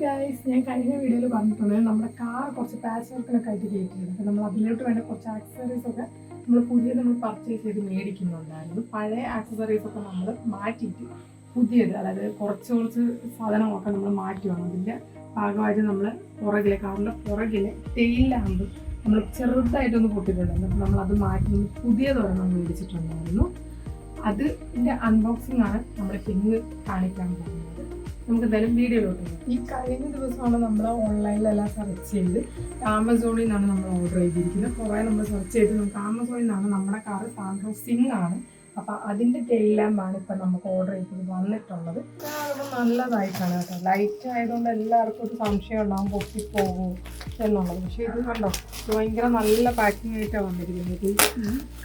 Guys, ഞാൻ കഴിഞ്ഞ വീഡിയോയിൽ പറഞ്ഞിട്ടുണ്ട് നമ്മുടെ കാർ കുറച്ച് പാച്ച് വർക്കിലൊക്കെ ആയിട്ട് കയറ്റിയിട്ടുണ്ട്. അപ്പോൾ നമ്മൾ അതിലോട്ട് വേണ്ട കുറച്ച് ആക്സസറീസ് ഒക്കെ നമ്മൾ പർച്ചേസ് ചെയ്ത് മേടിക്കുന്നുണ്ടായിരുന്നു. പഴയ ആക്സസറീസ് ഒക്കെ നമ്മൾ മാറ്റിയിട്ട് പുതിയത്, അതായത് കുറച്ച് സാധനങ്ങളൊക്കെ നമ്മൾ മാറ്റി വേണം. അതിൻ്റെ ഭാഗമായിട്ട് നമ്മൾ കാറിൻ്റെ പുറകിലെ ടെയിൽ ലാമ്പ് നമ്മൾ ചെറുതായിട്ടൊന്ന് പൊട്ടിയിട്ടുണ്ടായിരുന്നു. അപ്പോൾ നമ്മൾ അത് മാറ്റി പുതിയതൊരെണ്ണം മേടിച്ചിട്ടുണ്ടായിരുന്നു. അതിൻ്റെ അൺബോക്സിംഗ് ആണ് നമ്മൾ ഇന്ന് കാണിക്കാൻ പോകുന്നത്. നമുക്ക് എന്തായാലും വീഡിയോയിലോട്ട് പോകാം. ഈ കഴിഞ്ഞ ദിവസമാണ് നമ്മൾ ഓൺലൈനിലെല്ലാം സെർച്ച് ചെയ്ത് ആമസോണിൽ നിന്നാണ് നമ്മൾ ഓർഡർ ചെയ്തിരിക്കുന്നത്. കുറേ നമ്മൾ സെർച്ച് ചെയ്ത് നമുക്ക് ആമസോണിൽ നിന്നാണ് നമ്മുടെ കാറ് സാൻഡ്രോ സിംഗ് ആണ്. അപ്പം അതിൻ്റെ ടെയിൽ ലാമ്പാണ് ഇപ്പം നമുക്ക് ഓർഡർ ചെയ്തത് വന്നിട്ടുള്ളത്. നല്ലതായിട്ടാണ് കേട്ടോ. ലൈറ്റ് ആയതുകൊണ്ട് എല്ലാവർക്കും ഒരു സംശയം ഉണ്ടാകും പൊട്ടിപ്പോകും എന്നുള്ളത്. പക്ഷേ ഇത് കണ്ടോ, ഭയങ്കര നല്ല പാക്കിംഗ് ആയിട്ടാണ് വന്നിരിക്കുന്നത്.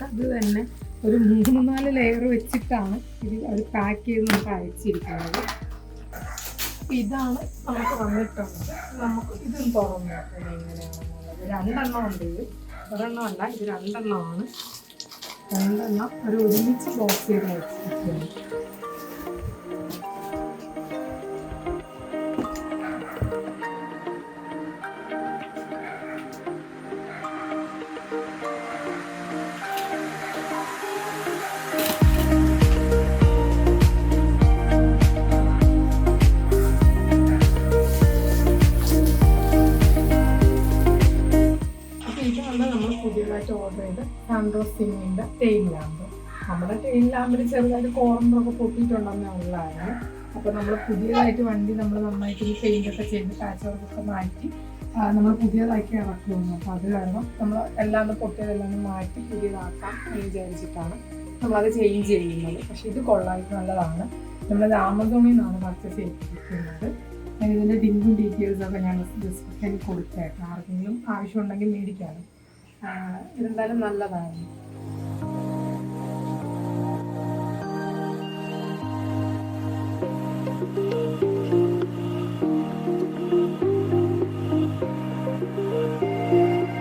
അത് തന്നെ ഒരു 3-4 ലെയർ വെച്ചിട്ടാണ് ഇത് അത് പാക്ക് ചെയ്ത് നമുക്ക് അയച്ചിരിക്കുന്നത്. ഇതാണ് നമുക്ക് വന്നിട്ടുള്ളത്. നമുക്ക് ഇതും തുറന്നു എങ്ങനെയാണെന്നുള്ളത്. 2 എണ്ണം ഉണ്ട്. ഇത് ഒരെണ്ണമല്ല, ഇത് 2 എണ്ണമാണ്. 2 എണ്ണം ഒരു ഒരുമിച്ച് ബോക്സ് ചെയ്ത് വെച്ചിരിക്കുകയാണ്. നമ്മൾ പുതിയതായിട്ട് ഓർഡർ ചെയ്ത് സാൻഡ്രോ സിംഗിൻ്റെ ടെയിൽ ലാമ്പ്. നമ്മുടെ ടെയിൽ ലാമ്പിൽ ചെറുതായിട്ട് കോർണറൊക്കെ പൊട്ടിയിട്ടുണ്ടെന്നുള്ളതാണ്. അപ്പോൾ നമ്മൾ പുതിയതായിട്ട് വണ്ടി നമ്മൾ നന്നായിട്ട് ഈ പെയിൻ്റൊക്കെ ചെയ്ത് പാച്ച് വർക്കൊക്കെ മാറ്റി നമ്മൾ പുതിയതാക്കി ഇറക്കുമെന്ന്. അപ്പോൾ അത് കാരണം നമ്മൾ എല്ലാം പൊട്ടിയതെല്ലാം മാറ്റി പുതിയതാക്കാം എന്ന് വിചാരിച്ചിട്ടാണ് നമ്മളത് ചേഞ്ച് ചെയ്യുന്നത്. പക്ഷേ ഇത് കൊള്ളായിട്ട് നല്ലതാണ്. നമ്മളത് ആമസോണിൽ നിന്നാണ് പർച്ചേസ് ചെയ്തിരിക്കുന്നത്. ഇതിൻ്റെ ലിങ്കും ഡീറ്റെയിൽസൊക്കെ ഞാൻ ഡിസ്ക്രിപ്ഷനിൽ കൊടുത്തേക്കാം. ആർക്കെങ്കിലും ആവശ്യമുണ്ടെങ്കിൽ മേടിക്കാനും. ഇതെന്തായാലും നല്ലതാണ്.